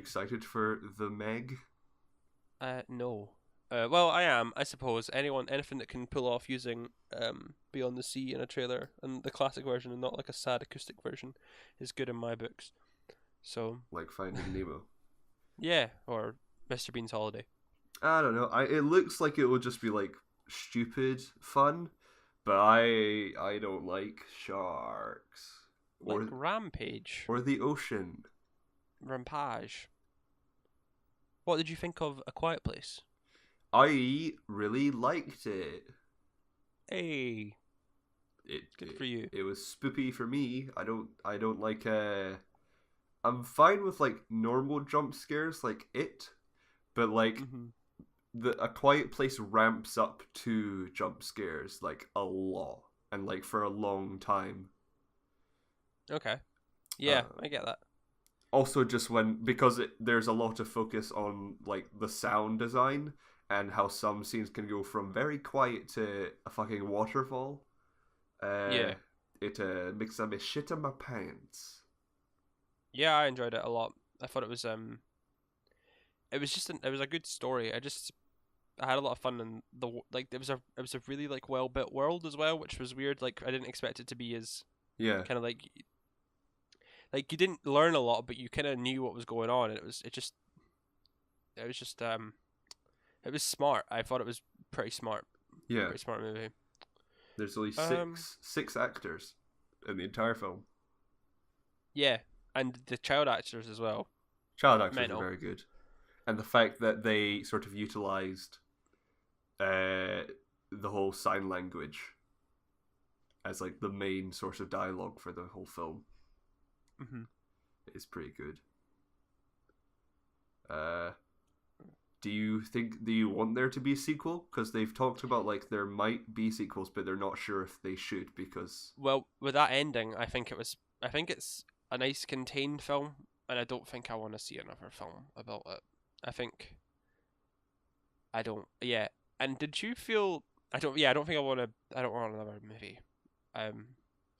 excited for the Meg? No. Well, I am, I suppose. Anything that can pull off using Beyond the Sea in a trailer, and the classic version and not like a sad acoustic version, is good in my books. So, Like Finding Nemo. yeah, or Mr. Bean's Holiday. I don't know. It looks like it will just be like stupid fun, but I don't like sharks Like Rampage. or the ocean. Rampage. What did you think of A Quiet Place? I really liked it. Hey, good for you. It was spoopy for me. I don't like I'm fine with like normal jump scares like it, but like A Quiet Place ramps up to jump scares like a lot and like for a long time. Okay. Yeah, I get that. Also, just because there's a lot of focus on like the sound design and how some scenes can go from very quiet to a fucking waterfall. Yeah. It makes me shit in my pants. Yeah, I enjoyed it a lot. I thought it was it was a good story. I had a lot of fun, and it was a really like well built world as well, which was weird. Like I didn't expect it to be as kind of like you didn't learn a lot, but you kind of knew what was going on, and it was it was smart. I thought it was pretty smart. Yeah, pretty smart movie. There's only six actors in the entire film. Yeah, and the child actors as well. Child actors are very good, and the fact that they sort of utilized the whole sign language as like the main source of dialogue for the whole film is pretty good. Do you want there to be a sequel? Because they've talked about like there might be sequels, but they're not sure if they should because with that ending, I think it's a nice contained film, and I don't think I want to see another film about it. I don't. Yeah. And did you feel? I don't. Yeah. I don't think I want to. I don't want another movie.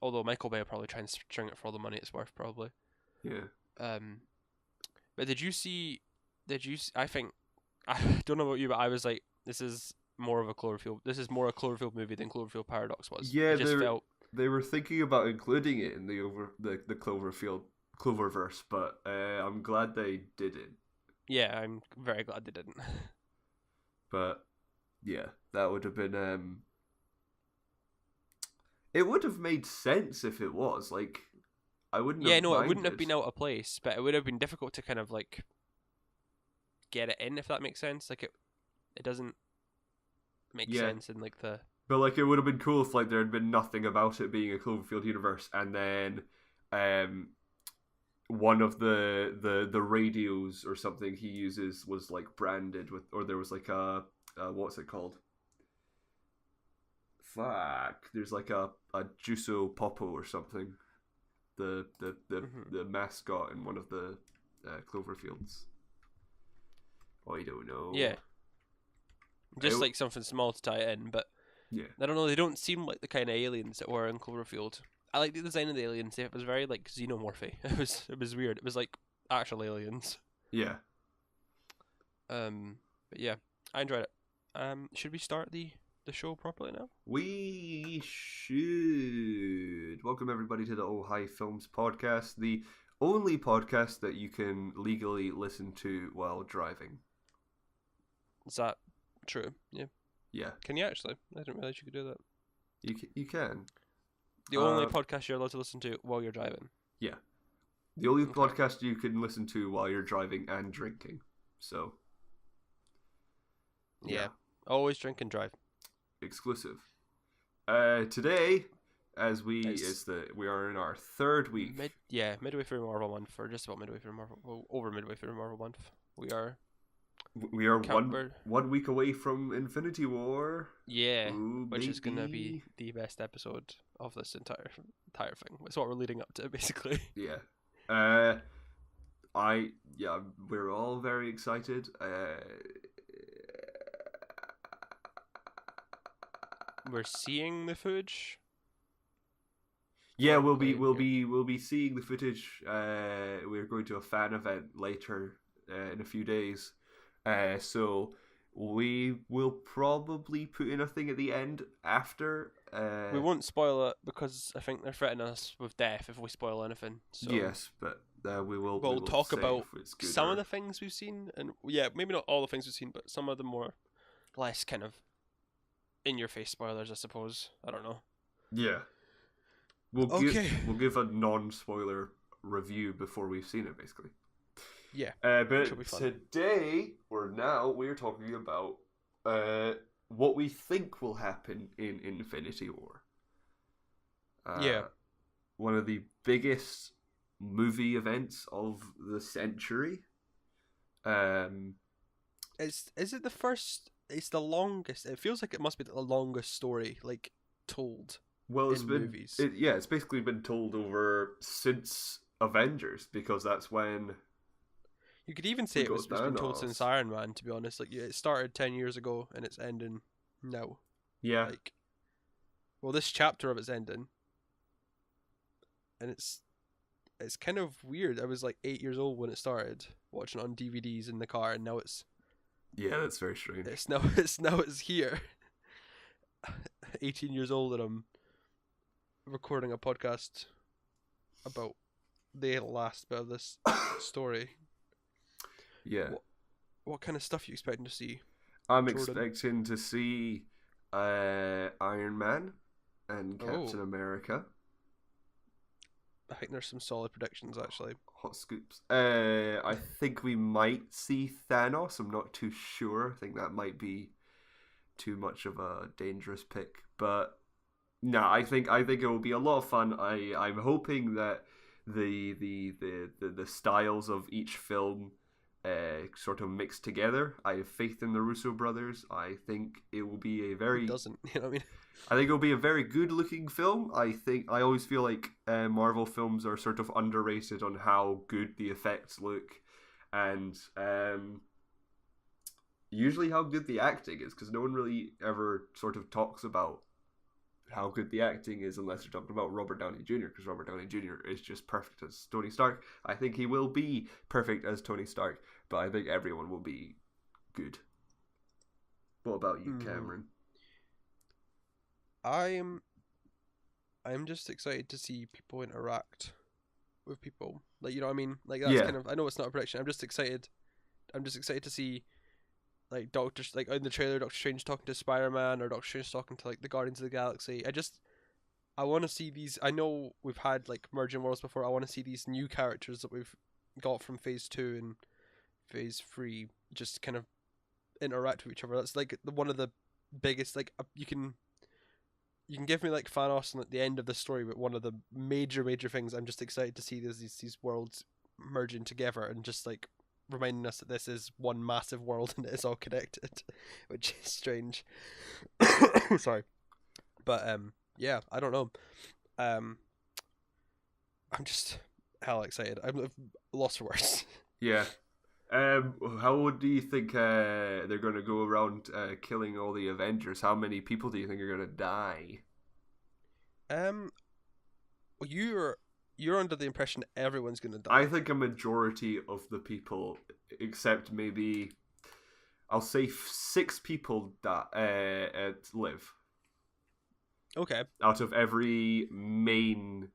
Although Michael Bay will probably try and string it for all the money it's worth, probably. Yeah. But did you see? I think. I don't know about you, but I was like, this is more of a Cloverfield. This is more a Cloverfield movie than Cloverfield Paradox was. Yeah, they were thinking about including it in the Cloververse, but I'm glad they didn't. Yeah, I'm very glad they didn't. But yeah, that would have been it would have made sense if it was like I wouldn't. Yeah, have no, minded. it wouldn't have been out of place, but it would have been difficult to kind of like get it in, if that makes sense. Like it doesn't make sense in like the. But like it would have been cool if like there had been nothing about it being a Cloverfield universe, and then one of the radios or something he uses was like branded with, or there was like a what's it called? Fuck, there's like a Juso Popo or something. The mascot in one of the Cloverfields. I don't know. Yeah. Just like something small to tie it in, but I don't know. They don't seem like the kind of aliens that were in Cloverfield. I like the design of the aliens. It was very like xenomorphy. It was weird. It was like actual aliens. Yeah. But yeah, I enjoyed it. Should we start the show properly now? We should. Welcome everybody to the Oh Hi Films podcast, the only podcast that you can legally listen to while driving. Is that true? Yeah. Yeah. Can you actually? I didn't realize you could do that. You can. The only podcast you're allowed to listen to while you're driving. Yeah. The only podcast you can listen to while you're driving and drinking. So. Yeah. Always drink and drive. Exclusive. Today, we are in our third week. Midway through Marvel month, or just about midway through Marvel. Well, over midway through Marvel month. We are one week away from Infinity War. Yeah, Ooh, which baby. is gonna be the best episode of this entire thing. It's what we're leading up to, basically. Yeah. We're all very excited. We're seeing the footage. Yeah, we'll be seeing the footage. We're going to a fan event later in a few days. So we will probably put in a thing at the end after. We won't spoil it because I think they're threatening us with death if we spoil anything. So yes, but we will. We'll talk about some or... of the things we've seen, and maybe not all the things we've seen, but some of the more less kind of in-your-face spoilers, I suppose. I don't know. Yeah. We'll give a non-spoiler review before we've seen it, basically. Yeah. But today, or now, we're talking about what we think will happen in Infinity War. One of the biggest movie events of the century. Is it the first? It's the longest. It feels like it must be the longest story told. Well, it's been movies. It's basically been told over since Avengers, because that's when. You could even say it's been told since Iron Man. To be honest, it started 10 years ago and it's ending now. Yeah. This chapter of it's ending, and it's kind of weird. I was 8 years old when it started, watching it on DVDs in the car, and now it's. Yeah, that's very strange. It's here. 18 years old, and I'm recording a podcast about the last bit of this story. Yeah. What kind of stuff are you expecting to see? I'm expecting to see Iron Man and Captain America. I think there's some solid predictions, actually. Hot scoops. I think we might see Thanos. I'm not too sure. I think that might be too much of a dangerous pick. But no, I think it will be a lot of fun. I'm hoping that the styles of each film sort of mixed together. I have faith in the Russo brothers. I think it will be a very... Who doesn't? You know what I mean? I think it'll be a very good looking film. I always feel like Marvel films are sort of underrated on how good the effects look, and usually how good the acting is, because no one really ever sort of talks about how good the acting is unless you're talking about Robert Downey Jr., because Robert Downey Jr. is just perfect as Tony Stark. I think he will be perfect as Tony Stark, but I think everyone will be good. What about you, Cameron? I'm just excited to see people interact with people. You know what I mean? That's kind of, I know it's not a prediction. I'm just excited to see in the trailer, Doctor Strange talking to Spider-Man, or Doctor Strange talking to the Guardians of the Galaxy. I want to see these. I know we've had merging worlds before. I want to see these new characters that we've got from Phase 2 and Phase 3 just kind of interact with each other. That's one of the biggest. You can give me Thanos at the end of the story, but one of the major things I'm just excited to see is these worlds merging together and just reminding us that this is one massive world and it is all connected, which is strange. Sorry, but I don't know. I'm just hella excited. I'm lost for words. Yeah. How do you think they're going to go around killing all the Avengers? How many people do you think are going to die? You're under the impression everyone's going to die. I think a majority of the people, except maybe, I'll say 6 people live. Okay. Out of every main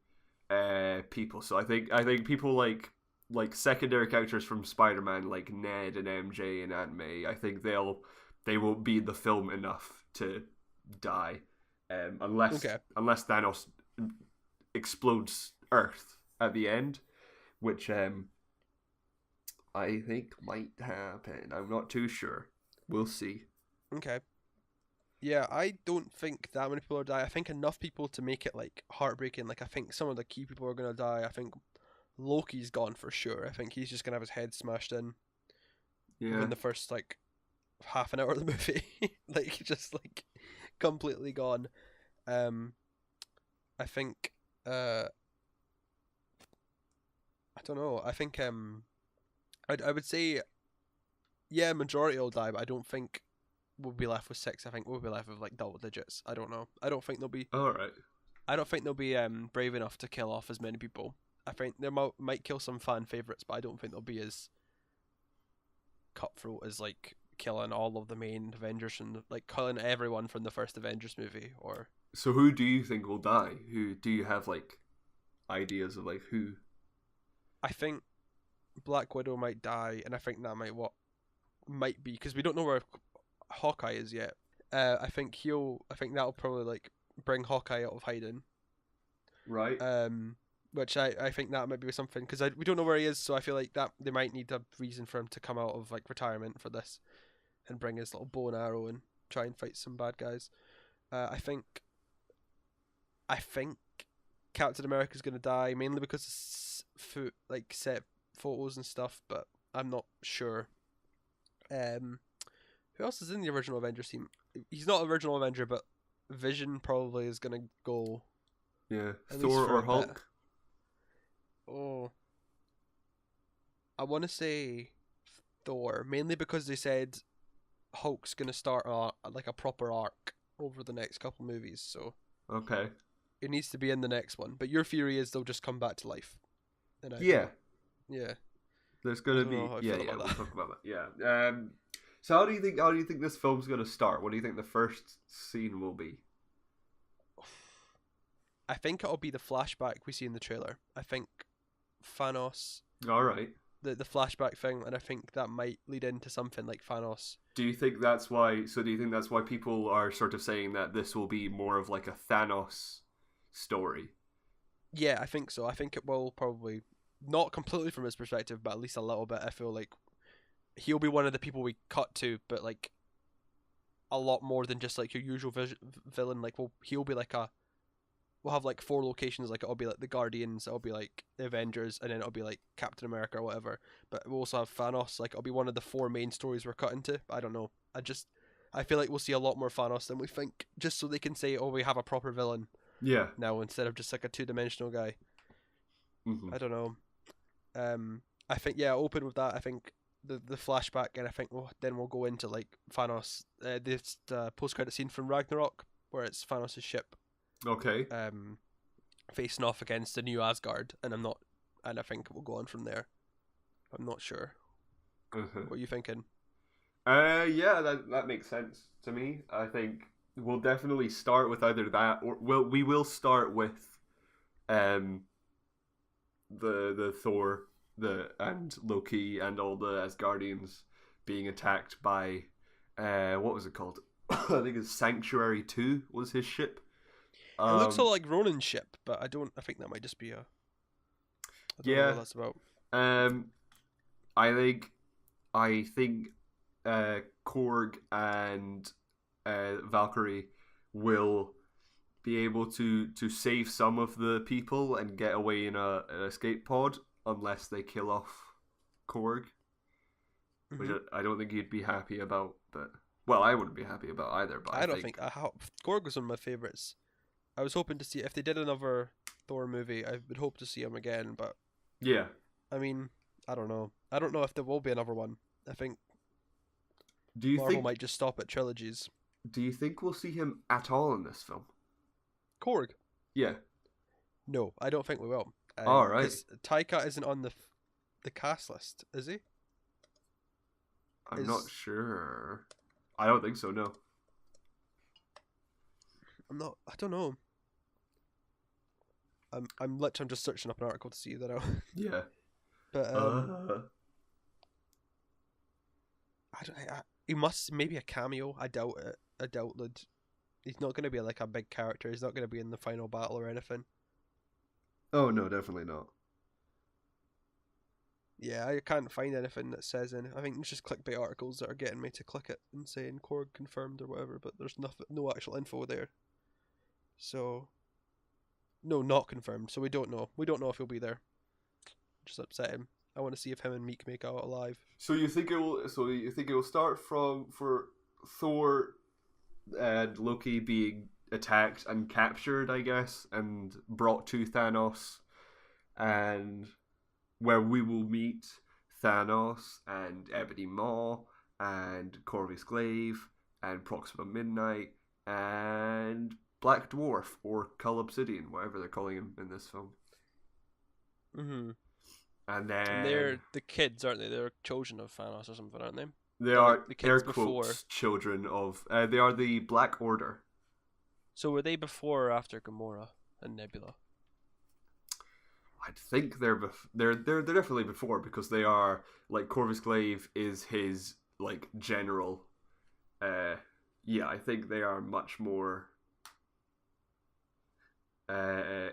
people, so I think people like secondary characters from Spider-Man, like Ned and MJ and Aunt May, I think they won't be in the film enough to die, unless Thanos explodes Earth at the end, which I think might happen. I'm not too sure. We'll see. Okay. Yeah, I don't think that many people are die. I think enough people to make it heartbreaking. I think some of the key people are gonna die. I think Loki's gone for sure. I think he's just gonna have his head smashed in. Yeah. Within the first half an hour of the movie, just completely gone. I think I don't know. I think I would say majority will die, but I don't think we'll be left with 6. I think we'll be left with double digits. I don't know. I don't think they'll be. All right. I don't think they'll be brave enough to kill off as many people. I think they might kill some fan favorites, but I don't think they'll be as cutthroat as like killing all of the main Avengers and like killing everyone from the first Avengers movie. Or so, who do you think will die? Who do you have like ideas of like who? I think Black Widow might die, and I think that might be because we don't know where Hawkeye is yet. I think that'll probably like bring Hawkeye out of hiding. Right. Which I think that might be something because we don't know where he is, so I feel like that they might need a reason for him to come out of like retirement for this, and bring his little bow and arrow and try and fight some bad guys. I think Captain America's gonna die mainly because of like set photos and stuff, but I'm not sure. Who else is in the original Avengers team? He's not original Avenger, but Vision probably is gonna go. Yeah, Thor or Hulk. Oh, I want to say Thor, mainly because they said Hulk's gonna start like a proper arc over the next couple movies, so okay, it needs to be in the next one. But your theory is they'll just come back to life. Yeah. There's gonna be we'll talk about that. Yeah. So how do you think this film's gonna start? What do you think the first scene will be? I think it'll be the flashback we see in the trailer. I think Thanos. All right. The flashback thing, and I think that might lead into something like Thanos. Do you think that's why? So do you think that's why people are sort of saying that this will be more of like a Thanos story? Yeah, I think so. I think it will probably not completely from his perspective, but at least a little bit. I feel like he'll be one of the people we cut to, but like a lot more than just like your usual villain. Like he'll be like we'll have like 4 locations. Like it'll be like the Guardians, it'll be like the Avengers, and then it'll be like Captain America or whatever. But we'll also have Thanos. Like it'll be one of the 4 main stories we're cut into. I don't know. I feel like we'll see a lot more Thanos than we think, just so they can say, oh, we have a proper villain. Yeah. Now instead of just like a 2-dimensional guy. Mm-hmm. I don't know. I think open with that. I think the flashback, and I think then we'll go into like Thanos. This post-credit scene from Ragnarok where it's Thanos' ship. Okay. Facing off against the new Asgard, and I think we'll go on from there. I'm not sure. Mm-hmm. What are you thinking? Yeah, that makes sense to me. I think we'll definitely start with either that, or we will start with, the Thor, and Loki and all the Asgardians being attacked by, what was it called? I think it's Sanctuary 2 was his ship. It looks a lot like Ronan's ship, but I think that might just be I don't know what that's about. I think Korg and Valkyrie will be able to save some of the people and get away in an escape pod, unless they kill off Korg, which I don't think you'd be happy about. But well, I wouldn't be happy about either. But I think Korg was one of my favorites. I was hoping to see if they did another Thor movie. I would hope to see him again, but yeah. I mean, I don't know. I don't know if there will be another one. I think Marvel might just stop at trilogies. Do you think we'll see him at all in this film? Korg? Yeah. No, I don't think we will. All right. Because Taika isn't on the cast list, is he? I'm not sure. I don't think so. No. I don't know. I'm literally just searching up an article to see that out. Yeah. But he must maybe a cameo. I doubt it. He's not going to be like a big character. He's not going to be in the final battle or anything. Oh no, definitely not. Yeah, I can't find anything that says anything. I think it's just clickbait articles that are getting me to click it and saying Korg confirmed or whatever, but there's no actual info there. So, no, not confirmed. So we don't know. We don't know if he'll be there. Just upsetting. I want to see if him and Meek make out alive. So you think it will? So you think it will start for Thor and Loki being attacked and captured, I guess, and brought to Thanos, and where we will meet Thanos and Ebony Maw and Corvus Glaive and Proxima Midnight and Black Dwarf or Cull Obsidian, whatever they're calling him in this film. And then And they're the kids, aren't they? They're children of Thanos or something, aren't they? They are like the kids air quotes before. Children of. They are the Black Order. So were they before or after Gamora and Nebula? I think they're definitely before, because they are like Corvus Glaive is his like general. Yeah, I think they are much more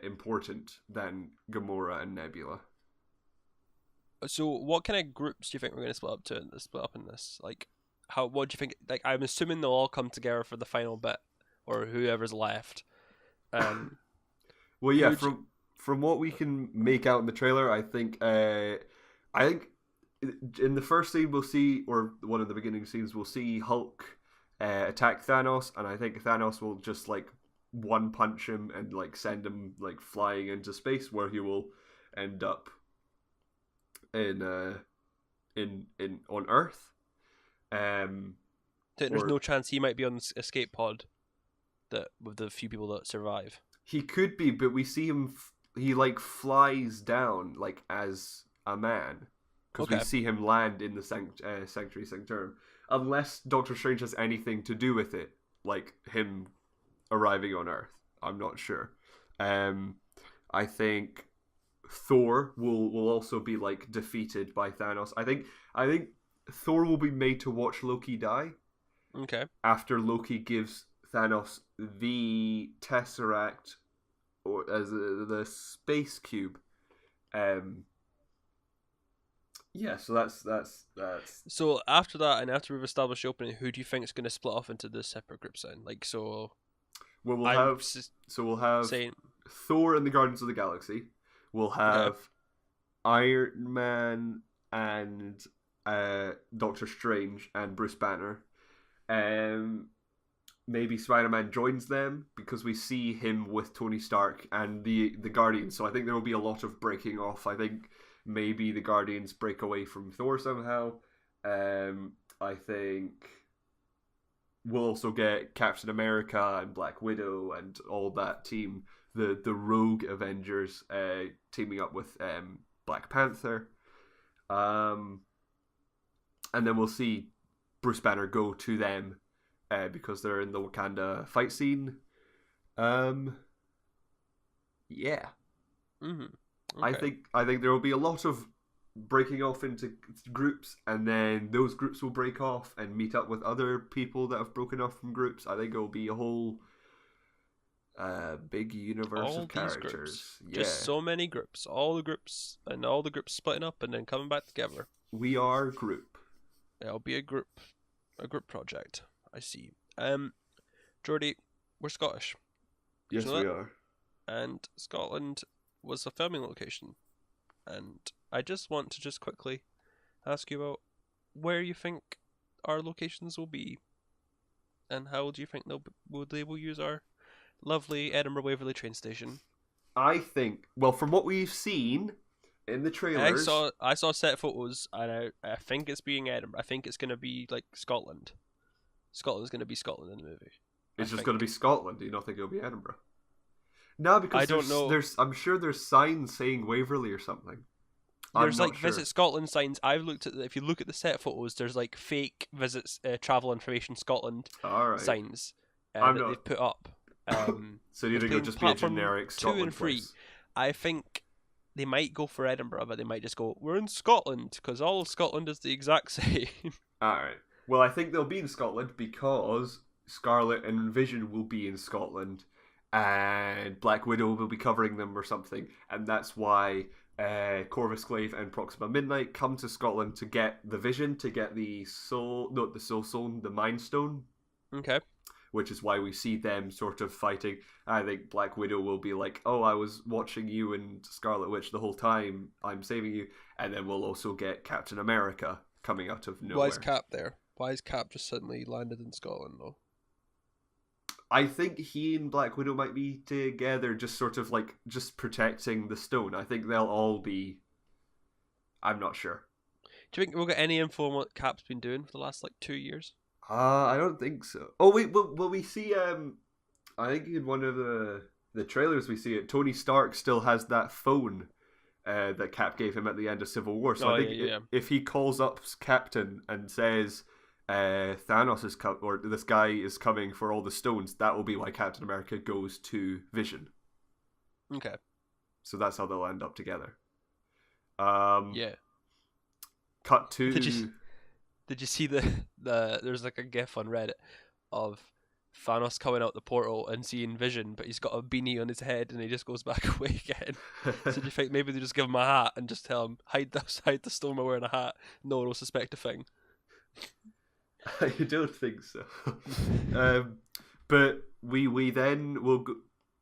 important than Gamora and Nebula. So what kind of groups do you think we're going to split up in this? Like, what do you think? Like, I'm assuming they'll all come together for the final bit, or whoever's left. Well, yeah, from what we can make out in the trailer, I think in the first scene we'll see, or one of the beginning scenes, we'll see Hulk attack Thanos, and I think Thanos will just like one punch him and like send him like flying into space, where he will end up in on Earth. There's no chance he might be on the escape pod that with the few people that survive. He could be, but we see him. He like flies down like as a man, because we see him land in the Sanctuary Sanctorum. Unless Doctor Strange has anything to do with it, like him arriving on Earth. I'm not sure. I think Thor will also be like defeated by Thanos. I think Thor will be made to watch Loki die. Okay. After Loki gives Thanos the Tesseract, or as the space cube. Yeah, so that's. So after that, and after we've established the opening, who do you think is going to split off into the separate groups then? Like, so. Well, we'll have Thor and the Guardians of the Galaxy. We'll have Iron Man and Doctor Strange and Bruce Banner. Maybe Spider-Man joins them, because we see him with Tony Stark and the Guardians. So I think there will be a lot of breaking off. I think maybe the Guardians break away from Thor somehow. I think we'll also get Captain America and Black Widow and all that team, the Rogue Avengers, teaming up with Black Panther. And then we'll see Bruce Banner go to them, because they're in the Wakanda fight scene. Yeah. Mm-hmm. Okay. I think there will be a lot of breaking off into groups, and then those groups will break off and meet up with other people that have broken off from groups. I think it will be a whole big universe of characters. Yeah. Just so many groups. All the groups splitting up and then coming back together. We are group. It'll be a group project. I see. Jordi, we're Scottish. Yes, we are. And Scotland was a filming location. And I just want to quickly ask you about where you think our locations will be, and how do you think they will use our lovely Edinburgh Waverley train station. I think, well, from what we've seen in the trailers, I saw set photos, and I think it's being Edinburgh. I think it's going to be like Scotland. Scotland's going to be Scotland in the movie. It's just going to be Scotland. Do you not think it'll be Edinburgh? No, because I don't know. I'm sure there's signs saying Waverley or something. There's like Visit Scotland signs. I've looked at if you look at the set photos, there's like fake visits, travel information Scotland signs that they've put up. So you think it'll just be a generic Scotland 2 and 3? place? I think they might go for Edinburgh, but they might just go, we're in Scotland, because all of Scotland is the exact same. Alright. Well, I think they'll be in Scotland because Scarlet and Vision will be in Scotland, and Black Widow will be covering them or something, and that's why Corvus Glaive and Proxima Midnight come to Scotland to get the Vision, to get the Mind Stone. Okay. Which is why we see them sort of fighting. I think Black Widow will be like, oh, I was watching you and Scarlet Witch the whole time, I'm saving you. And then we'll also get Captain America coming out of nowhere. Why is Cap there? Why is Cap just suddenly landed in Scotland, though? I think he and Black Widow might be together, just sort of like, just protecting the stone. I think they'll all be... I'm not sure. Do you think we'll get any info on what Cap's been doing for the last, 2 years? I don't think so. Oh wait, well we see. I think in one of the trailers we see it. Tony Stark still has that phone that Cap gave him at the end of Civil War. So Oh, I think yeah. if he calls up Captain and says Thanos is or this guy is coming for all the stones, that will be why Captain America goes to Vision. Okay. So that's how they'll end up together. Yeah. Cut to. Did you see the there's like a GIF on Reddit of Thanos coming out the portal and seeing Vision, but he's got a beanie on his head and he just goes back away again. So do you think maybe they just give him a hat and just tell him hide the stone by wearing a hat? No one will suspect a thing. I don't think so. But we then will go,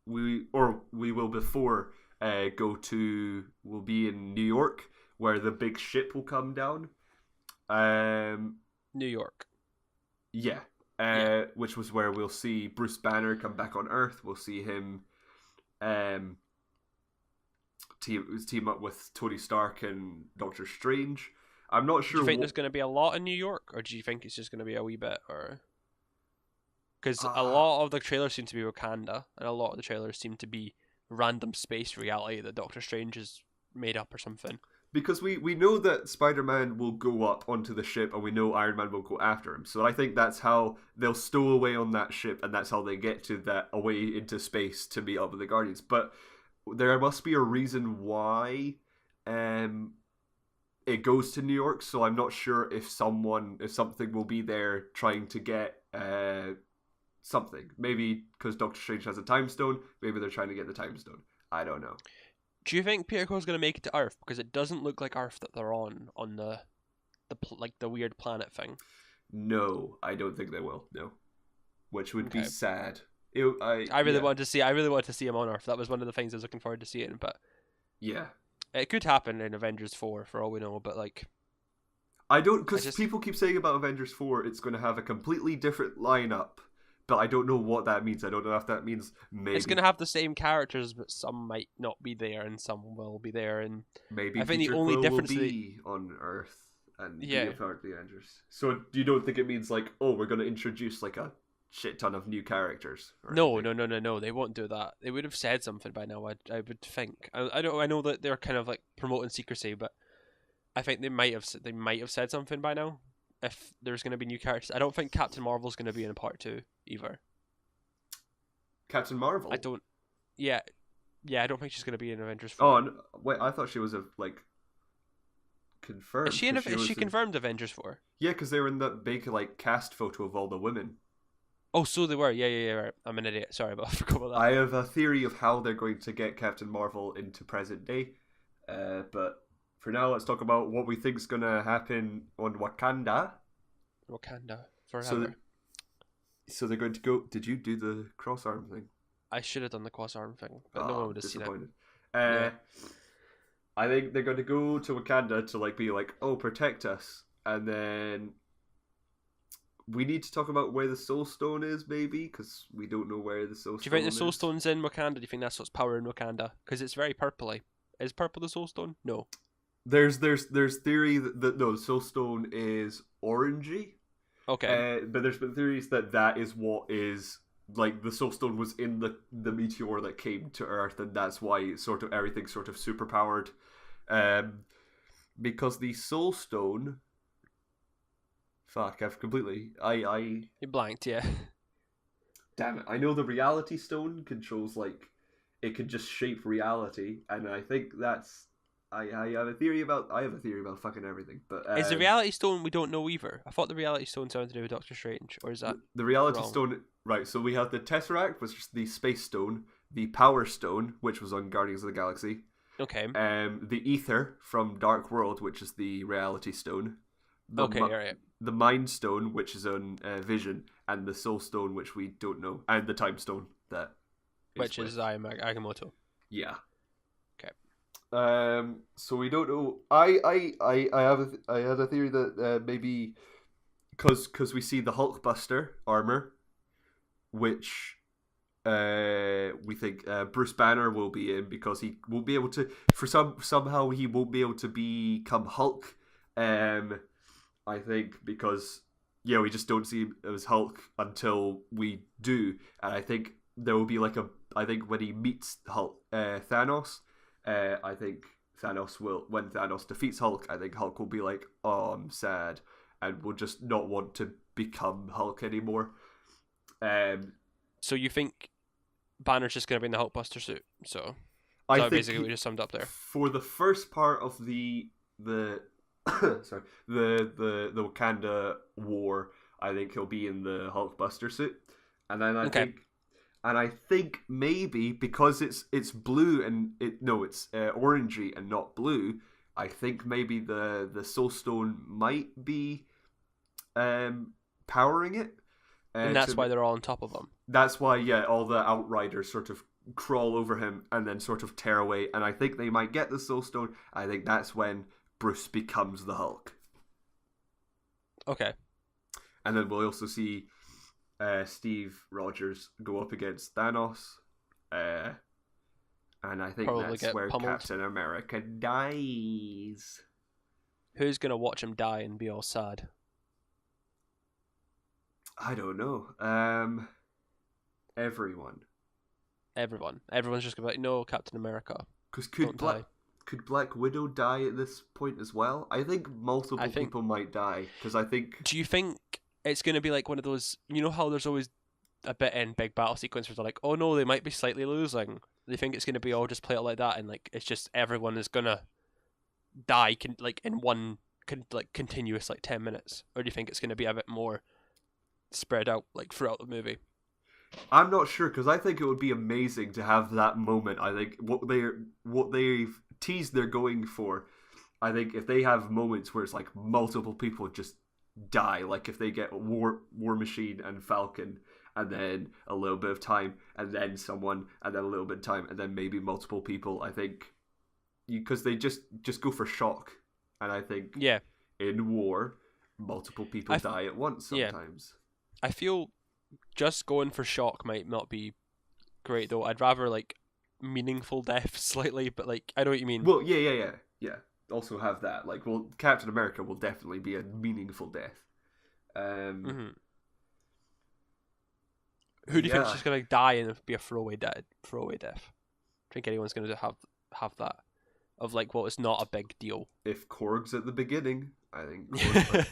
we will before we'll be in New York where the big ship will come down. New York. Yeah. Which was where we'll see Bruce Banner come back on Earth. We'll see him team up with Tony Stark and Doctor Strange. I'm not sure. Do you think there's going to be a lot in New York, or do you think it's just going to be a wee bit? Or because a lot of the trailers seem to be Wakanda, and a lot of the trailers seem to be random space reality that Doctor Strange has made up or something. Because we know that Spider-Man will go up onto the ship, and we know Iron Man will go after him. So I think that's how they'll stow away on that ship, and that's how they get to that away into space to meet up with the Guardians. But there must be a reason why it goes to New York. So I'm not sure if something will be there trying to get something. Maybe because Doctor Strange has a time stone. Maybe they're trying to get the time stone. I don't know. Do you think Peter Quill's going to make it to Earth? Because it doesn't look like Earth that they're on the weird planet thing. No, I don't think they will. No, which would be sad. I really wanted to see him on Earth. That was one of the things I was looking forward to seeing. But yeah, it could happen in Avengers 4 for all we know. But like, I don't, because people keep saying about Avengers 4 it's going to have a completely different lineup. But I don't know what that means. I don't know if that means maybe it's going to have the same characters, but some might not be there and some will be there. And maybe I think Peter the only Quill difference will be on Earth and yeah. be a part of the Avengers. So you don't think it means like, oh, we're going to introduce like a shit ton of new characters? No. They won't do that. They would have said something by now. I would think. I know that they're kind of like promoting secrecy, but I think they might have said something by now. If there's going to be new characters, I don't think Captain Marvel's going to be in part 2 either. Captain Marvel? I don't. Yeah, I don't think she's going to be in Avengers 4. Oh, no, wait, I thought she was confirmed. Is she confirmed Avengers 4? Yeah, because they were in that big like cast photo of all the women. Oh, so they were. Yeah. Right. I'm an idiot. Sorry, but I forgot about that. I have a theory of how they're going to get Captain Marvel into present day, but for now, let's talk about what we think is going to happen on Wakanda. Wakanda forever. So they're going to go. Did you do the cross arm thing? I should have done the cross arm thing, but no one would have seen it. Yeah. I think they're going to go to Wakanda to be like, oh, protect us, and then we need to talk about where the Soul Stone is, maybe, because we don't know where the Soul Stone is. Do you think the Soul Stone's in Wakanda? Do you think that's what's powering Wakanda? Because it's very purpley. Is purple the Soul Stone? No. There's theory that no, the Soul Stone is orangey. Okay. But there's been theories that is what is like the Soul Stone was in the meteor that came to Earth, and that's why everything's sort of superpowered. Because the Soul Stone. Fuck! I've completely You blanked, yeah. Damn it! I know the Reality Stone controls it can just shape reality, and I think that's. I have a theory about fucking everything, but is the Reality Stone we don't know either? I thought the Reality Stone something to do with Doctor Strange, or is that the Reality wrong? Stone? Right, so we have the Tesseract, which is the Space Stone, the Power Stone, which was on Guardians of the Galaxy. Okay. The Ether from Dark World, which is the Reality Stone. Alright. The Mind Stone, which is on Vision, and the Soul Stone, which we don't know, and the Time Stone which is Agamotto. Yeah. Okay. So we don't know. I had a theory that maybe because we see the Hulkbuster armor, which we think Bruce Banner will be in because he won't be able to. Somehow he won't be able to become Hulk. I think because we just don't see him as Hulk until we do, and I think there will be I think when he meets Hulk, Thanos, I think when Thanos defeats Hulk, I think Hulk will be like, "Oh, I'm sad," and will just not want to become Hulk anymore. So you think Banner's just going to be in the Hulkbuster suit? So I think basically we just summed up there. For the first part of the sorry, the Wakanda war, I think he'll be in the Hulkbuster suit, and then I think maybe because it's blue and it's orangey and not blue. I think maybe the Soul Stone might be powering it, and that's why they're all on top of him. That's why, all the Outriders sort of crawl over him and then sort of tear away. And I think they might get the Soul Stone. I think that's when Bruce becomes the Hulk. Okay. And then we'll also see Steve Rogers go up against Thanos. And I think Probably that's where pummeled. Captain America dies. Who's going to watch him die and be all sad? I don't know. Everyone. Everyone's just going to be like, no, Captain America. Because could Black Widow die at this point as well? I think multiple people might die. Because I think... Do you think it's going to be like one of those... You know how there's always a bit in big battle sequences where they're like, oh no, they might be slightly losing. They think it's going to be all just play it like that, and like it's just everyone is going to die in one continuous 10 minutes? Or do you think it's going to be a bit more spread out throughout the movie? I'm not sure, because I think it would be amazing to have that moment. I think what they've teased they're going for, I think if they have moments where it's like multiple people just die, like if they get War Machine and Falcon, and then a little bit of time, and then someone, and then a little bit of time, and then maybe multiple people, I think, because they just go for shock, and I think in war, multiple people die at once sometimes. I feel just going for shock might not be great though. I'd rather meaningful death slightly, but I know what you mean. Well, yeah. Also have that. Captain America will definitely be a meaningful death. Who do you think is just gonna die and be a throwaway death? Do you think anyone's gonna have that of it's not a big deal? If Korg's at the beginning, I think Korg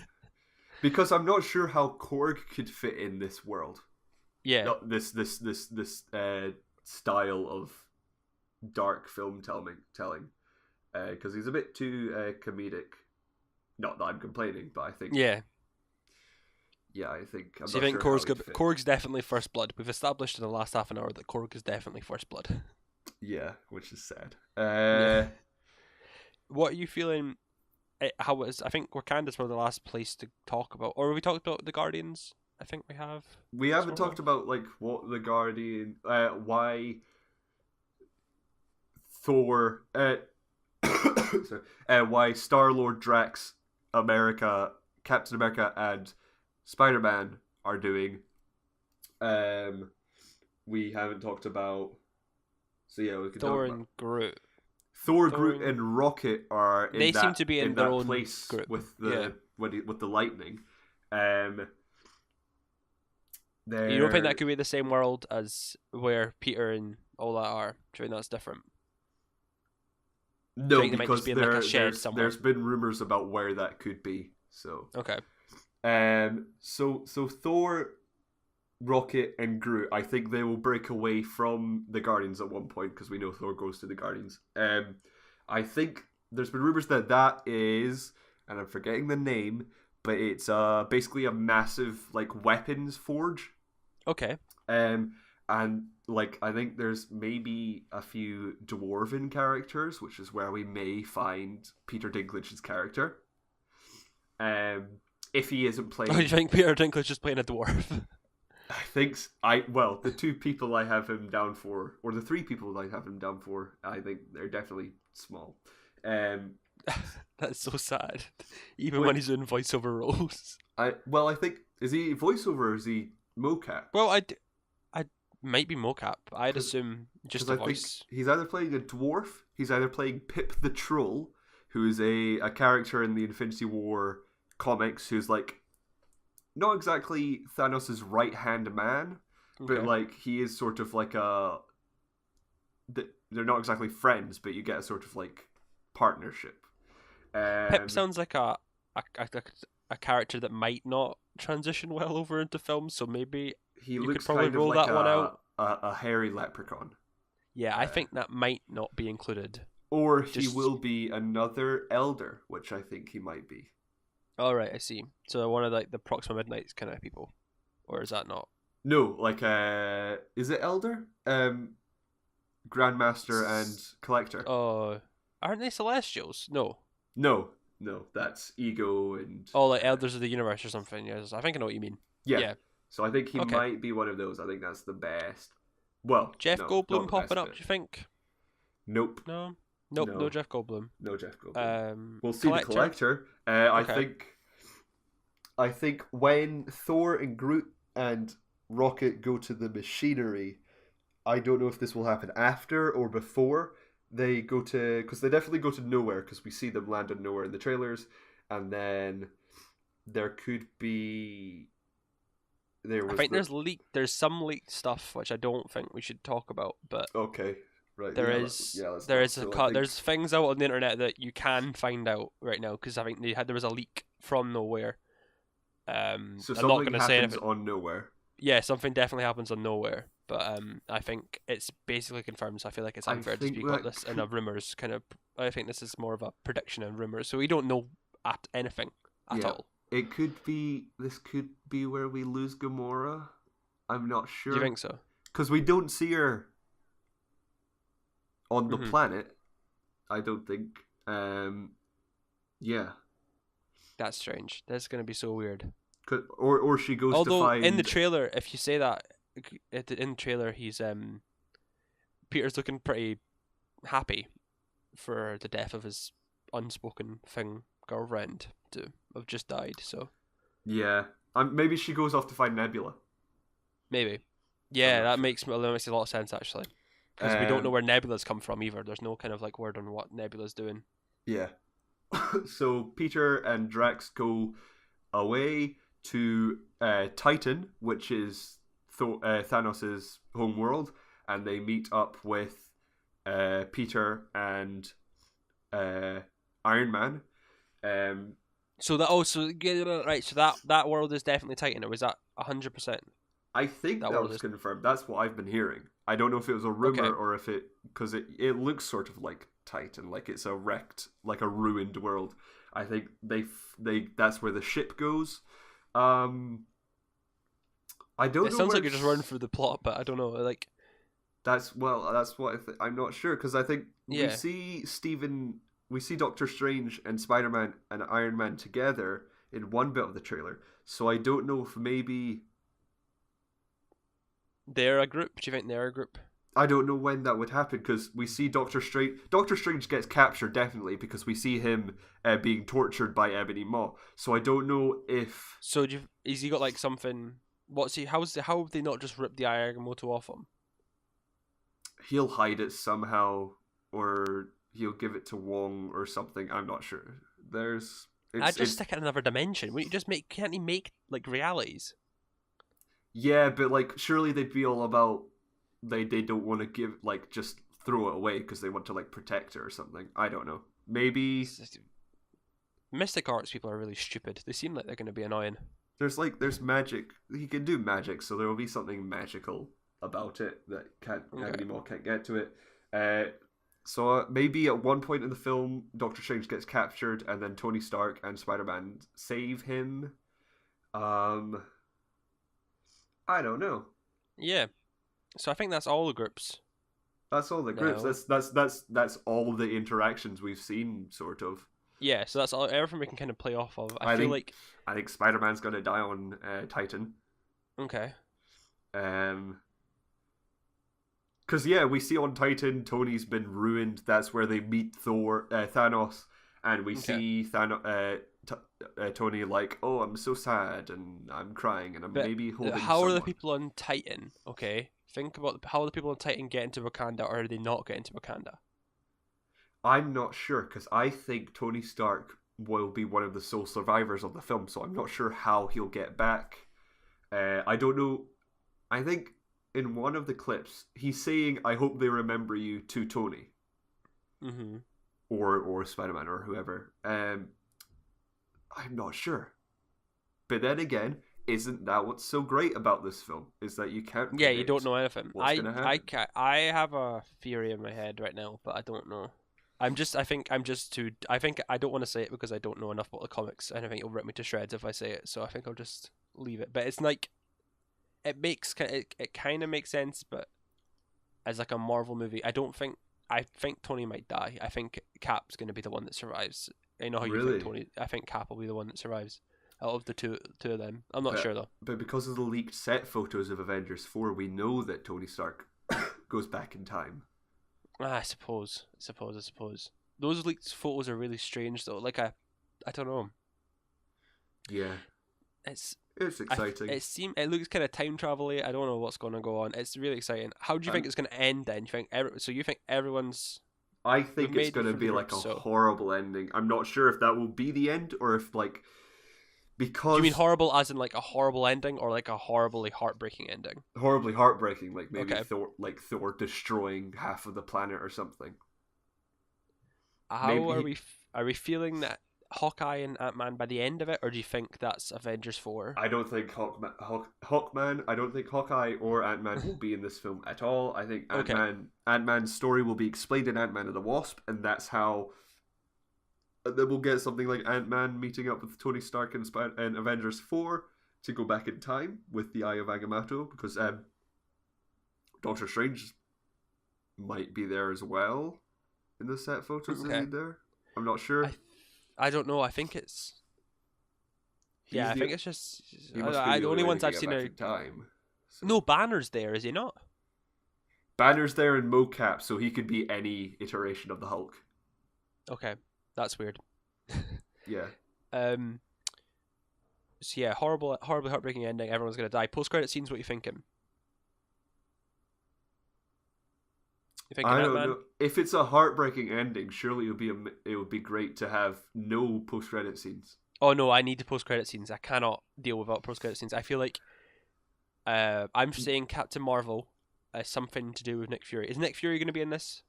because I'm not sure how Korg could fit in this world. Yeah. Not this style of dark film telling. Because he's a bit too comedic. Not that I'm complaining, but I think... Yeah. Yeah, I think... So you think Korg's definitely First Blood? We've established in the last half an hour that Korg is definitely First Blood. Yeah, which is sad. What are you feeling... I think Wakanda's probably the last place to talk about. Or have we talked about the Guardians? I think we have. We haven't talked about what the Guardian... why Thor... why Star-Lord, Drax, America, Captain America, and Spider-Man are doing. We haven't talked about. So yeah, we can Thor talk about and Groot. Thor, Groot, and Rocket are. They seem to be in their own place group with the with the lightning. You don't think that could be the same world as where Peter and all that are? Do you think that's different? No, because there's been rumors about where that could be. So okay. So Thor, Rocket, and Groot, I think they will break away from the Guardians at one point because we know Thor goes to the Guardians. I think there's been rumors that is, and I'm forgetting the name, but it's basically a massive weapons forge. Okay. And I think there's maybe a few dwarven characters, which is where we may find Peter Dinklage's character. If he isn't playing... Oh, you think Peter Dinklage is playing a dwarf? I think... the two people I have him down for, or the three people I have him down for, I think they're definitely small. That's so sad. Even when he's in voiceover roles. I think... Is he voiceover or is he mocap? Well, I might be mocap. I'd assume just a voice. Think he's either playing a dwarf, he's either playing Pip the Troll, who is a character in the Infinity War comics who's not exactly Thanos' right-hand man, but he is sort of they're not exactly friends, but you get a sort of partnership. Pip sounds like a character that might not transition well over into films, so maybe you could probably roll that one out. A hairy leprechaun. Yeah, I think that might not be included. Or he will be another elder, which I think he might be. All right, I see. So one of like the Proxima Midnights kind of people, or is that not? No, like is it elder? Grandmaster and Collector. Oh, aren't they Celestials? No. No, that's Ego and. Oh, like Elders of the Universe or something. Yes, I think I know what you mean. Yeah. So I think he might be one of those. I think that's the best. Well, Jeff Goldblum popping up. Do you think? Nope. Nope. No Jeff Goldblum. No Jeff Goldblum. We'll see Collector? the Collector. I think when Thor and Groot and Rocket go to the machinery, I don't know if this will happen after or before they go to, because they definitely go to nowhere, because we see them land on nowhere in the trailers, and then there could be. I think there's some leaked stuff which I don't think we should talk about, but okay, right. There's things out on the internet that you can find out right now, because I think there was a leak from nowhere. So I'm something not going to say happens on nowhere. Yeah, something definitely happens on nowhere, but I think it's basically confirmed. So I feel like it's unfair to speak about this in a rumors kind of. I think this is more of a prediction and rumors, so we don't know anything at all. It could be. This could be where we lose Gamora. I'm not sure. Do you think so? Because we don't see her on the planet. I don't think. Yeah. That's strange. That's going to be so weird. Or she goes to find. In the trailer, if you say that, in the trailer, he's Peter's looking pretty happy for the death of his unspoken girlfriend to have just died. So yeah, maybe she goes off to find Nebula. Maybe, yeah, that makes a lot of sense actually, because we don't know where Nebula's come from either. There's no kind of like word on what Nebula's doing. Yeah. So Peter and Drax go away to Titan, which is Thanos' home world, and they meet up with Peter and Iron Man. So that world is definitely Titan, or was that 100%? I think that was confirmed. That's what I've been hearing. I don't know if it was a rumor or if because it looks sort of like Titan, like it's a wrecked, like a ruined world. I think they that's where the ship goes. I don't know. It sounds like you're just running through the plot, but I don't know. Like that's what I'm not sure, because I think we see Doctor Strange and Spider-Man and Iron Man together in one bit of the trailer. So I don't know if maybe they're a group. Do you think they're a group? I don't know when that would happen, because we see Doctor Strange. Doctor Strange gets captured definitely, because we see him being tortured by Ebony Maw. So I don't know if. So has he got like something? How have they not just ripped the Agamotto off him? He'll hide it somehow, or he'll give it to Wong or something. I'm not sure. I'd just stick it in another dimension. Wouldn't you just can't he make like realities? Yeah, but like surely they'd be all about. They don't want to give, like, just throw it away because they want to like protect her or something. I don't know. Maybe Mystic Arts people are really stupid. They seem like they're going to be annoying. There's magic. He can do magic, so there will be something magical about it that Ebony Maw can't get to it. So maybe at one point in the film, Doctor Strange gets captured, and then Tony Stark and Spider-Man save him. I don't know. Yeah. So I think that's all the groups. That's all the groups. No. That's all the interactions we've seen, sort of. Yeah, so that's all everything we can kind of play off of. I think Spider-Man's gonna die on Titan. Okay. Because we see on Titan, Tony's been ruined. That's where they meet Thanos, and we see Thanos. Tony like, oh, I'm so sad and I'm crying and I'm maybe holding. How are the people on Titan? Okay, think about how the people on Titan get into Wakanda, or are they not get into Wakanda? I'm not sure, because I think Tony Stark will be one of the sole survivors of the film, so I'm not sure how he'll get back. I don't know. I think in one of the clips he's saying, "I hope they remember you," to Tony. Mm-hmm. or Spider-Man or whoever. I'm not sure. But then again, isn't that what's so great about this film? Is that you can't predict you don't know anything. what's going to happen. I have a theory in my head right now, but I don't know. I think I don't want to say it because I don't know enough about the comics, and I think it'll rip me to shreds if I say it. So I think I'll just leave it. But it's like, it kind of makes sense, but as like a Marvel movie, I think Tony might die. I think Cap's going to be the one that survives. I know how you think Tony. I think Cap will be the one that survives out of the two of them. I'm not sure though. But because of the leaked set photos of Avengers 4, we know that Tony Stark goes back in time. I suppose. Those leaked photos are really strange though. Like I don't know. Yeah. It's exciting. It looks kind of time travel-y. I don't know what's going to go on. It's really exciting. How do you think it's going to end then? You think everyone's... I think it's going to be like a horrible ending. I'm not sure if that will be the end or if like... Because... Do you mean horrible as in like a horrible ending or like a horribly heartbreaking ending? Horribly heartbreaking, like maybe Thor destroying half of the planet or something. Are we feeling that Hawkeye and Ant-Man by the end of it, or do you think that's Avengers 4? I don't think I don't think Hawkeye or Ant-Man will be in this film at all. I think Ant-Man's story will be explained in Ant-Man and the Wasp, and that's how then we'll get something like Ant-Man meeting up with Tony Stark in Avengers 4 to go back in time with the Eye of Agamotto, because Doctor Strange might be there as well in the set photos that need there. I'm not sure. I don't know. I think it's... I think it's just... the only ones I've seen are... Time, so. No, Banner's there, is he not? Banner's there in mocap, so he could be any iteration of the Hulk. Okay, that's weird. Yeah. So yeah, horribly heartbreaking ending. Everyone's gonna die. Post-credit scenes. What are you thinking? I don't know. If it's a heartbreaking ending, surely it would be great to have no post-credit scenes. Oh no, I need the post-credit scenes. I cannot deal without post-credit scenes. I feel like I'm saying Captain Marvel has something to do with Nick Fury. Is Nick Fury going to be in this?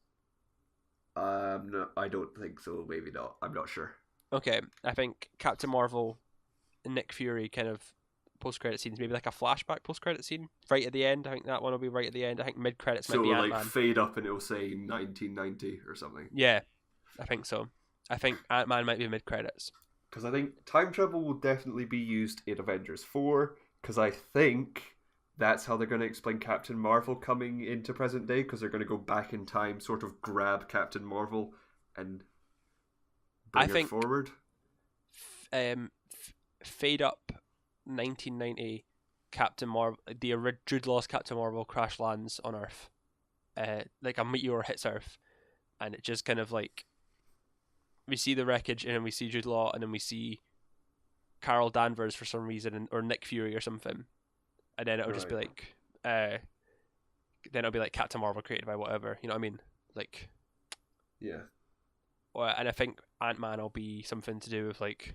No, I don't think so. Maybe not. I'm not sure. Okay, I think Captain Marvel and Nick Fury kind of post-credit scenes, maybe like a flashback post-credit scene right at the end. I think that one will be right at the end. I think mid-credits might be Ant-Man. So fade up and it'll say 1990 or something. Yeah, I think so. I think Ant-Man might be mid-credits. Because I think time travel will definitely be used in Avengers 4, because I think that's how they're going to explain Captain Marvel coming into present day, because they're going to go back in time, sort of grab Captain Marvel and bring her forward. Fade up 1990 Captain Marvel, the Jude Law's Captain Marvel crash lands on Earth, like a meteor hits Earth, and it just kind of like we see the wreckage, and then we see Jude Law, and then we see Carol Danvers for some reason, or Nick Fury or something, and then it'll just be like, then it'll be like Captain Marvel created by whatever, you know what I mean? Like, yeah. And I think Ant-Man will be something to do with like.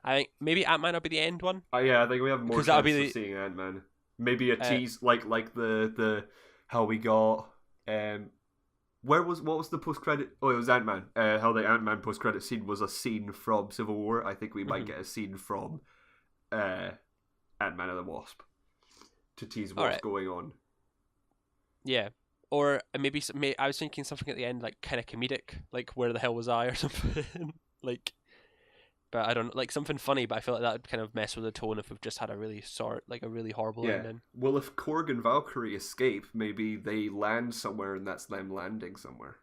I think maybe Ant-Man will be the end one. Yeah, I think we have more chance of seeing Ant-Man. Maybe a tease like the how we got what was the post credit? Oh, it was Ant-Man. How the Ant-Man post credit scene was a scene from Civil War. I think we might get a scene from Ant-Man and the Wasp to tease what's going on. Yeah. Or maybe I was thinking something at the end like kind of comedic, like where the hell was I or something. Like, but I don't like something funny. But I feel like that would kind of mess with the tone if we've just had a really horrible ending. Well, if Korg and Valkyrie escape, maybe they land somewhere, and that's them landing somewhere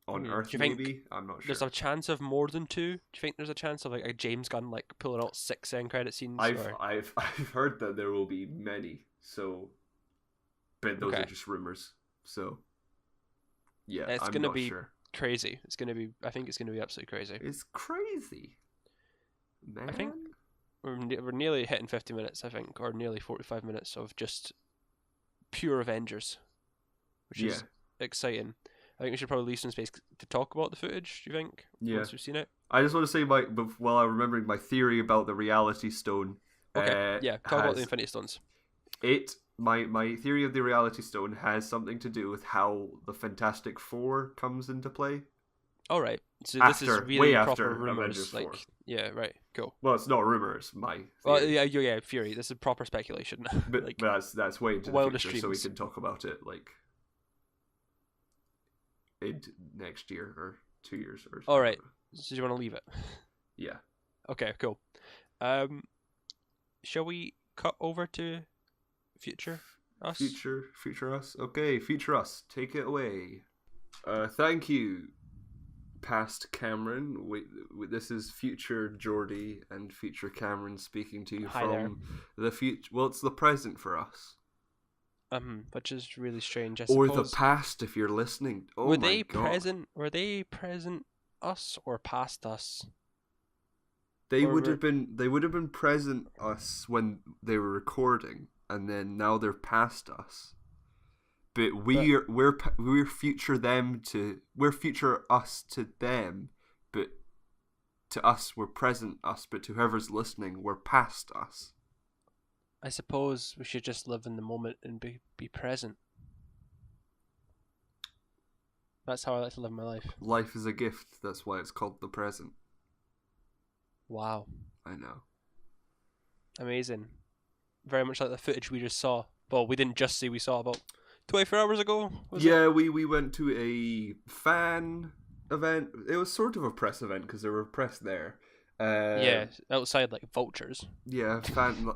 on Earth. Maybe I'm not sure. There's a chance of more than 2. Do you think there's a chance of like a James Gunn like pulling out 6 end credit scenes? I've heard that there will be many. So, but those are just rumors. So, yeah, it's gonna be crazy. It's gonna be. I think it's gonna be absolutely crazy. It's crazy. Man. I think we're nearly hitting 50 minutes, I think, or nearly 45 minutes of just pure Avengers, which is exciting. I think we should probably leave some space to talk about the footage, do you think? Yeah. Once we've seen it. I just want to say, while I'm remembering my theory about the Reality Stone. Okay, talk about the Infinity Stones. My theory of the Reality Stone has something to do with how the Fantastic Four comes into play. All right. So this is really way proper after rumors. Avengers 4. Yeah, right, cool. Well, it's not rumors, my theory. Well, yeah, Fury. This is proper speculation. But, that's way into the future, streams. so we can talk about it in next year or 2 years or something. All right. So do you want to leave it? Yeah. Okay, cool. Shall we cut over to Future Us? Future Us. Okay, Future Us. Take it away. Thank you, past Cameron. This is future Jordi and future Cameron speaking to you from the future. Well, it's the present for us. Which is really strange. I or suppose. The past, if you're listening. Oh were my they God. present? Were they present us or past us? They would have been present us when they were recording, and then now they're past us. But we're future them to we're future us to them, but to us we're present us, but to whoever's listening we're past us. I suppose we should just live in the moment and be present. That's how I like to live my life. Life is a gift. That's why it's called the present. Wow. I know. Amazing. Very much like the footage we just saw. Well, we didn't just see. We saw about 24 hours ago. We went to a fan event. It was sort of a press event because there were press there. Yeah, outside like vultures. Yeah, fan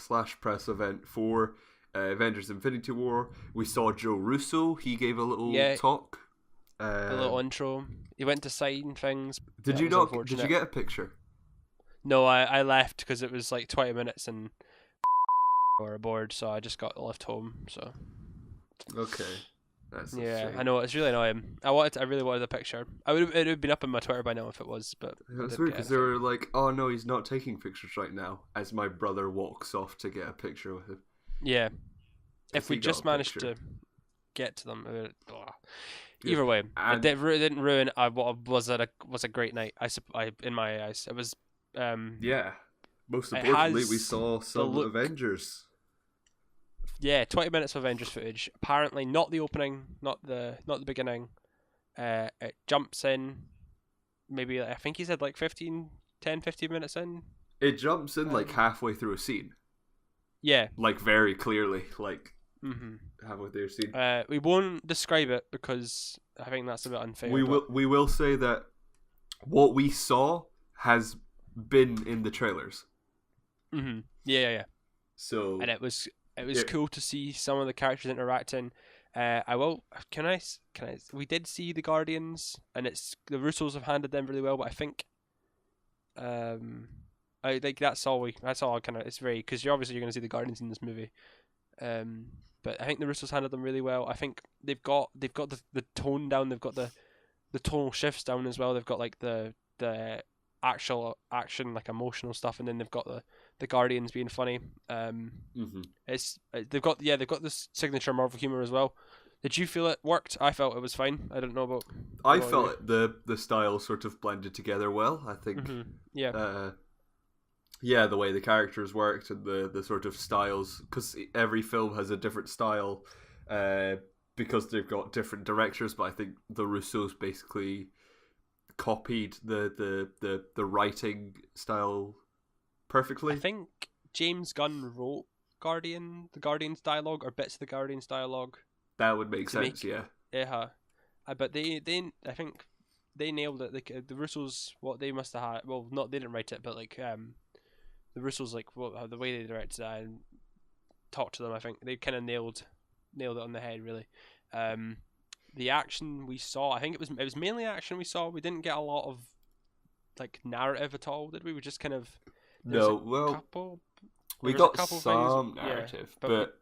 / press event for Avengers Infinity War. We saw Joe Russo. He gave a little talk. A little intro. He went to sign things. Did you not? Did you get a picture? No, I left because it was like 20 minutes and were aboard, so I just got left home. So. Okay. That's I know, it's really annoying. I really wanted a picture. It would have been up on my Twitter by now if it was, but it was weird because they were like, "Oh no, he's not taking pictures right now." As my brother walks off to get a picture with him. Yeah, if we just managed to get to them, either way, it didn't ruin what was a great night. In my eyes, it was. Most importantly, we saw some Avengers. Yeah, 20 minutes of Avengers footage. Apparently, not the opening, not the beginning. It jumps in. Maybe I think he said like 15 minutes in. It jumps in like halfway through a scene. Yeah, like very clearly, like halfway through a scene. We won't describe it because I think that's a bit unfair. We will say that what we saw has been in the trailers. Yeah. So and it was cool to see some of the characters interacting. Can I? We did see the Guardians, and the Russos have handled them really well. But I think, I think that's all. Kind of. It's very because you're going to see the Guardians in this movie. But I think the Russos handled them really well. I think they've got the tone down. They've got the tonal shifts down as well. They've got like the actual action, like emotional stuff, and then they've got the Guardians being funny. They've got this signature Marvel humor as well. Did you feel it worked? I felt it was fine. I don't know about. I felt the style sort of blended together well. I think. The way the characters worked and the sort of styles, because every film has a different style, because they've got different directors. But I think the Russos basically copied the writing style perfectly. I think James Gunn wrote the Guardians dialogue or bits of the Guardians dialogue. That would make sense, yeah. Yeah, but they I think they nailed it. The Russos, what they must have had. Well, not they didn't write it, but like the Russos, like the way they directed it and talked to them, I think they kind of nailed it on the head, really. The action we saw, I think it was mainly action we saw. We didn't get a lot of like narrative at all, did we? We just kind of we got some narrative, but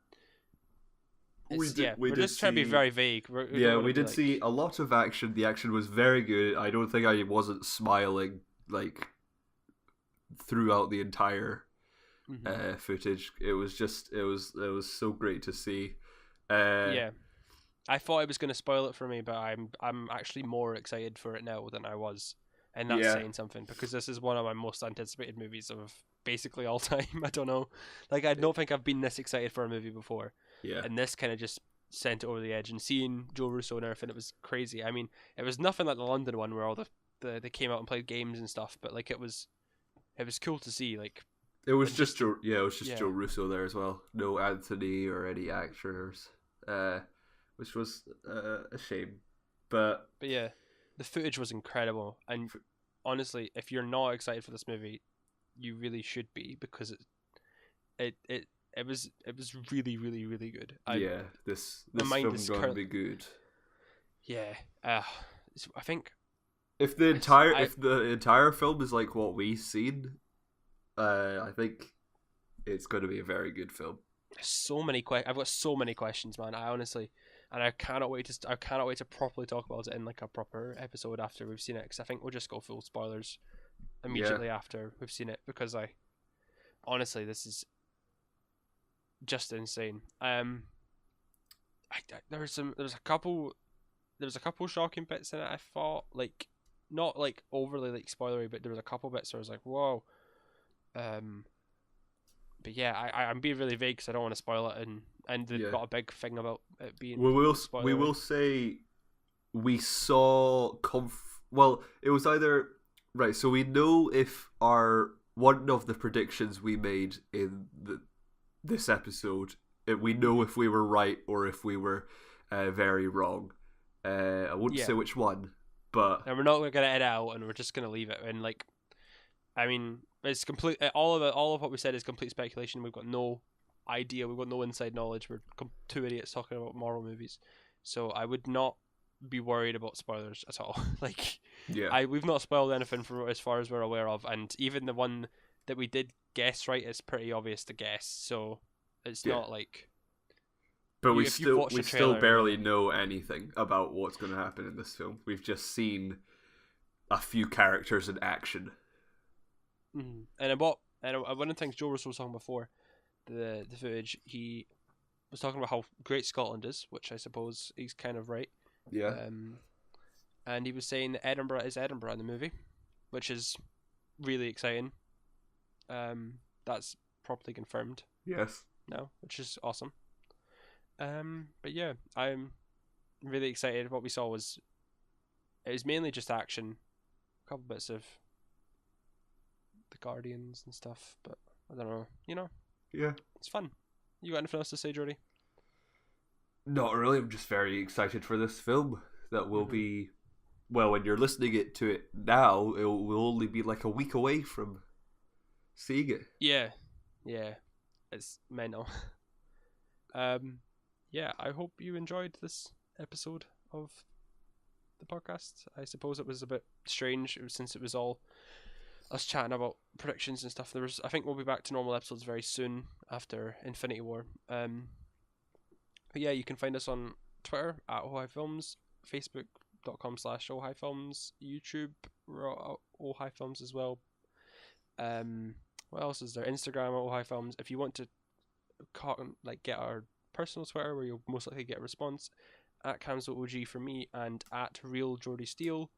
we're just trying to be very vague. We did see a lot of action. The action was very good. I don't think I wasn't smiling like throughout the entire footage. It was so great to see. I thought I was going to spoil it for me, but I'm actually more excited for it now than I was, and that's saying something because this is one of my most anticipated movies of basically all time. I don't know, like I don't think I've been this excited for a movie before. Yeah, and this kind of just sent it over the edge. And seeing Joe Russo and everything, it was crazy. I mean, it was nothing like the London one where all the they came out and played games and stuff, but like it was cool to see. Like it was just Joe, it was just Joe Russo there as well. No Anthony or any actors, which was a shame. But yeah, the footage was incredible, and honestly, if you're not excited for this movie, you really should be, because it was really, really, really good. This film's gonna be good. Yeah, I think if the entire film is like what we've seen, I think it's going to be a very good film. I've got so many questions, man. I cannot wait to properly talk about it in like a proper episode after we've seen it, because I think we'll just go full spoilers immediately after we've seen it, because honestly, this is just insane. There's a couple shocking bits in it. I thought, like, not like overly like spoilery, but there was a couple bits where I was like, whoa. But yeah, I'm being really vague because I don't want to spoil it, and they've got a big thing about it being. We will say we saw well, it was either right. So we know if one of the predictions we made in this episode, we know if we were right or if we were very wrong. I wouldn't say which one, but and we're not going to edit out, and we're just going to leave it. And like, I mean, it's complete. All of what we said is complete speculation. We've got no idea. We've got no inside knowledge. We're two idiots talking about Marvel movies, so I would not be worried about spoilers at all. Like, we've not spoiled anything from as far as we're aware of, and even the one that we did guess right is pretty obvious to guess. So it's not like. But we still barely know anything about what's going to happen in this film. We've just seen a few characters in action. Mm-hmm. And one of the things Joe Russo was talking before the footage, he was talking about how great Scotland is, which I suppose he's kind of right. Yeah. And he was saying that Edinburgh is Edinburgh in the movie, which is really exciting. That's properly confirmed. Yes. Now, which is awesome. But yeah, I'm really excited. What we saw was mainly just action, a couple bits of the Guardians and stuff, but I don't know, Yeah, it's fun. You got anything else to say, Jordi? Not really. I'm just very excited for this film that will be, well, when you're listening to it now, it will only be like a week away from seeing it. Yeah, it's mental. Yeah, I hope you enjoyed this episode of the podcast. I suppose it was a bit strange since it was all us chatting about predictions and stuff. I think we'll be back to normal episodes very soon after Infinity War. But yeah, you can find us on Twitter at Ohio Films, Facebook.com/Ohio Films, YouTube Ohio Films as well. What else is there? Instagram at Ohio Films. If you want to get our personal Twitter, where you'll most likely get a response, at CamsOG for me, and at Real Jordi Steele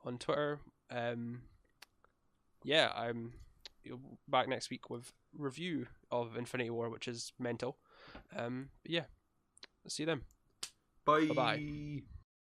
on Twitter. Yeah, I'm back next week with review of Infinity War, which is mental. But yeah, see you then. Bye. Bye-bye.